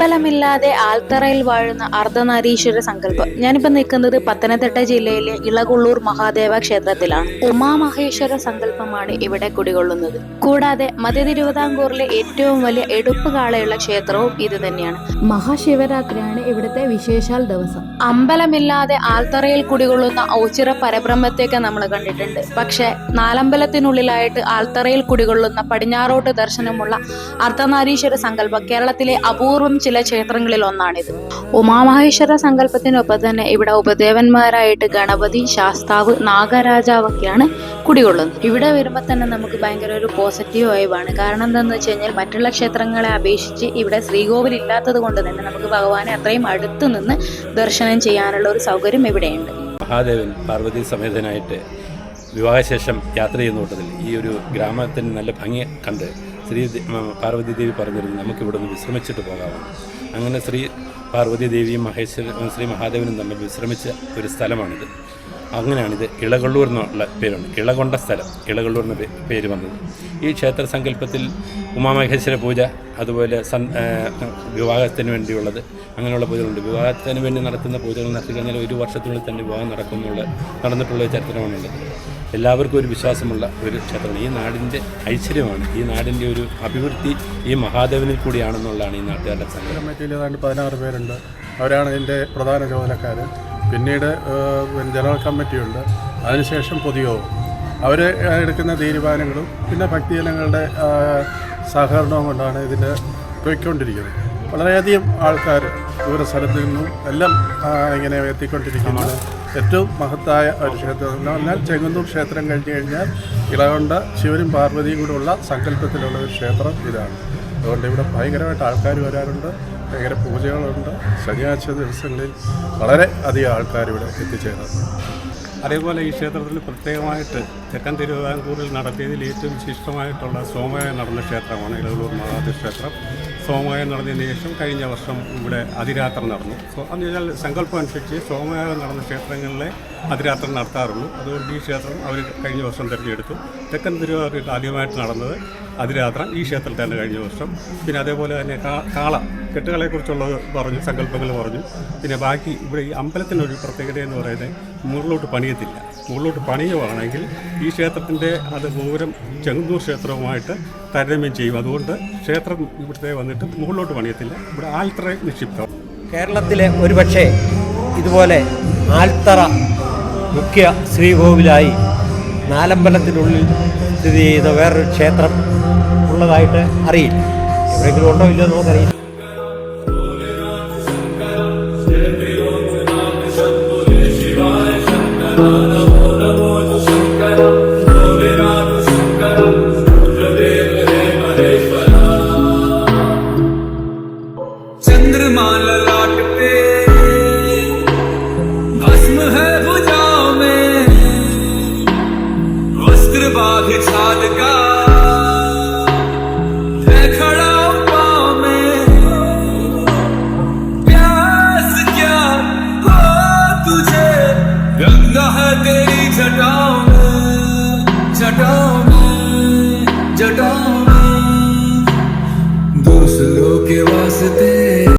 അമ്പലമില്ലാതെ ആൽത്തറയിൽ വാഴുന്ന അർദ്ധനാരീശ്വര സങ്കല്പം. ഞാനിപ്പോൾ നിൽക്കുന്നത് പത്തനംതിട്ട ജില്ലയിലെ ഇളകൊള്ളൂർ മഹാദേവ ക്ഷേത്രത്തിലാണ്. ഉമാമഹേശ്വര സങ്കല്പമാണ് ഇവിടെ കുടികൊള്ളുന്നത്. കൂടാതെ മധ്യ തിരുവിതാംകൂറിലെ ഏറ്റവും വലിയ എടുപ്പുകാളയുള്ള ക്ഷേത്രവും ഇത് തന്നെയാണ്. മഹാശിവരാത്രിയാണ് ഇവിടുത്തെ വിശേഷാൽ ദിവസം. അമ്പലമില്ലാതെ ആൽത്തറയിൽ കുടികൊള്ളുന്ന ഔച്ചിറ പരബ്രഹ്മത്തെയൊക്കെ നമ്മൾ കണ്ടിട്ടുണ്ട്. പക്ഷെ നാലമ്പലത്തിനുള്ളിലായിട്ട് ആൽത്തറയിൽ കുടികൊള്ളുന്ന പടിഞ്ഞാറോട്ട് ദർശനമുള്ള അർദ്ധനാരീശ്വര സങ്കല്പം കേരളത്തിലെ അപൂർവം ചില ക്ഷേത്രങ്ങളിൽ ഒന്നാണിത്. ഉമാമഹേശ്വര സങ്കല്പത്തിനൊപ്പം തന്നെ ഇവിടെ ഉപദേവന്മാരായിട്ട് ഗണപതി, ശാസ്താവ്, നാഗരാജാവൊക്കെയാണ് കുടികൊള്ളുന്നത്. ഇവിടെ വരുമ്പോൾ തന്നെ നമുക്ക് ഭയങ്കര ഒരു പോസിറ്റീവ് വൈബാണ്. കാരണം എന്താണെന്ന് വെച്ച് കഴിഞ്ഞാൽ മറ്റുള്ള ക്ഷേത്രങ്ങളെ അപേക്ഷിച്ച് ഇവിടെ ശ്രീകോവിൽ ഇല്ലാത്തത് കൊണ്ട് തന്നെ നമുക്ക് ഭഗവാനെ അത്രയും അടുത്ത് നിന്ന് ദർശനം ചെയ്യാനുള്ള ഒരു സൗകര്യം ഇവിടെയുണ്ട്. മഹാദേവൻ പാർവതി സമേതനായിട്ട് വിവാഹശേഷം യാത്ര ചെയ്യുന്ന കൂട്ടത്തിൽ ഈ ഒരു ഗ്രാമത്തിന് നല്ല ഭംഗി കണ്ട് പാർവതി ദേവി പറഞ്ഞിരുന്നു നമുക്കിവിടെ നിന്ന് വിശ്രമിച്ചിട്ട് പോകാമെന്ന്. അങ്ങനെ പാർവതി ദേവിയും ശ്രീ മഹാദേവനും തമ്മിൽ വിശ്രമിച്ച ഒരു സ്ഥലമാണിത്. അങ്ങനെയാണിത് ഇളകൊള്ളൂർ എന്നുള്ള പേരാണ്. ഇളകൊണ്ട സ്ഥലം, ഇളകൊള്ളൂർ എന്ന പേര് വന്നത്. ഈ ക്ഷേത്ര സങ്കല്പത്തിൽ ഉമാമഹേശ്വര പൂജ, അതുപോലെ വിവാഹത്തിന് വേണ്ടിയുള്ളത്, അങ്ങനെയുള്ള പൂജകളുണ്ട്. വിവാഹത്തിന് വേണ്ടി നടത്തുന്ന പൂജകൾ നടത്തി കഴിഞ്ഞാൽ ഒരു വർഷത്തിനുള്ളിൽ തന്നെ വിവാഹം നടന്നിട്ടുള്ള ചരിത്രമാണുള്ളത്. എല്ലാവർക്കും ഒരു വിശ്വാസമുള്ള ഒരു ക്ഷേത്രമാണ്. ഈ നാടിൻ്റെ ഐശ്വര്യമാണ്, ഈ നാടിൻ്റെ ഒരു അഭിവൃദ്ധി ഈ മഹാദേവനിൽ കൂടിയാണെന്നുള്ളതാണ് ഈ നാട്ടുകാരുടെ സംഘം. കമ്മിറ്റിയിൽ ഏതാണ്ട് 16 പേരുണ്ട്. അവരാണ് ഇതിൻ്റെ പ്രധാന ചുമതലക്കാർ. പിന്നീട് ജനറൽ കമ്മിറ്റിയുണ്ട്. അതിനുശേഷം പൊതുയോഗം. അവർ എടുക്കുന്ന തീരുമാനങ്ങളും പിന്നെ ഭക്തജനങ്ങളുടെ സഹകരണവും കൊണ്ടാണ് ഇതിൻ്റെ പോയിക്കൊണ്ടിരിക്കുന്നത്. വളരെയധികം ആൾക്കാർ ദൂരസ്ഥലത്ത് നിന്നും എല്ലാം ഇങ്ങനെ എത്തിക്കൊണ്ടിരിക്കുന്നത് ഏറ്റവും മഹത്തായ ഒരു ക്ഷേത്രം. എന്നാൽ ചെങ്ങന്നൂർ ക്ഷേത്രം കഴിഞ്ഞ് കഴിഞ്ഞാൽ ഇളകൊണ്ട ശിവനും പാർവതിയും കൂടെ ഉള്ള സങ്കല്പത്തിലുള്ള ഒരു ക്ഷേത്രം ഇതാണ്. അതുകൊണ്ട് ഇവിടെ ഭയങ്കരമായിട്ട് ആൾക്കാർ വരാറുണ്ട്. ഭയങ്കര പൂജകളുണ്ട്. ശനിയാഴ്ച ദിവസങ്ങളിൽ വളരെ അധികം ആൾക്കാർ ഇവിടെ എത്തിച്ചേരാറുണ്ട്. അതേപോലെ ഈ ക്ഷേത്രത്തിൽ പ്രത്യേകമായിട്ട് തെക്കൻ തിരുവിതാംകൂറിൽ നടത്തിയതിൽ ഏറ്റവും വിശിഷ്ടമായിട്ടുള്ള സോമയാഗം നടന്ന ക്ഷേത്രമാണ് ഇളകൊള്ളൂർ മഹാദേവ ക്ഷേത്രം. സോമയാഗം നടന്നതിന് ശേഷം കഴിഞ്ഞ വർഷം ഇവിടെ അതിരാത്രം നടന്നു. എന്ന് വെച്ചാൽ സങ്കല്പം അനുസരിച്ച് സോമയാഗം നടന്ന ക്ഷേത്രങ്ങളിലെ അതിരാത്രം നടത്താറുള്ളൂ. അതുകൊണ്ട് ഈ ക്ഷേത്രം അവർ കഴിഞ്ഞ വർഷം തിരഞ്ഞെടുത്തു. തെക്കൻ തിരുവിതാംകൂറിൽ ആദ്യമായിട്ട് നടന്നത് അതിരാത്രം ഈ ക്ഷേത്രത്തിൽ തന്നെ കഴിഞ്ഞ വർഷം. പിന്നെ അതേപോലെ തന്നെ കെട്ടുകളെക്കുറിച്ചുള്ളത് പറഞ്ഞു, സങ്കല്പങ്ങൾ പറഞ്ഞു. പിന്നെ ബാക്കി ഇവിടെ ഈ അമ്പലത്തിനൊരു പ്രത്യേകത എന്ന് പറയുന്നത് മുകളിലോട്ട് പണിയത്തില്ല. മുകളിലോട്ട് പണിയുവാണെങ്കിൽ ഈ ക്ഷേത്രത്തിൻ്റെ അത് ഗോപുരം ചെങ്ങന്നൂർ ക്ഷേത്രവുമായിട്ട് താരതമ്യം ചെയ്യും. അതുകൊണ്ട് ക്ഷേത്രം ഇവിടുത്തെ വന്നിട്ട് മുകളിലോട്ട് പണിയത്തില്ല. ഇവിടെ ആൽത്തറ നിക്ഷിപ്തം. കേരളത്തിലെ ഒരുപക്ഷെ ഇതുപോലെ ആൽത്തറ മുഖ്യ ശ്രീകോവിലായി നാലമ്പലത്തിനുള്ളിൽ സ്ഥിതി ചെയ്ത വേറൊരു ക്ഷേത്രം ഉള്ളതായിട്ട് അറിയില്ല. എവിടെയെങ്കിലും ഉണ്ടോ ഇല്ലയോ നമുക്കറിയില്ല. चंद्रमा ललाट पे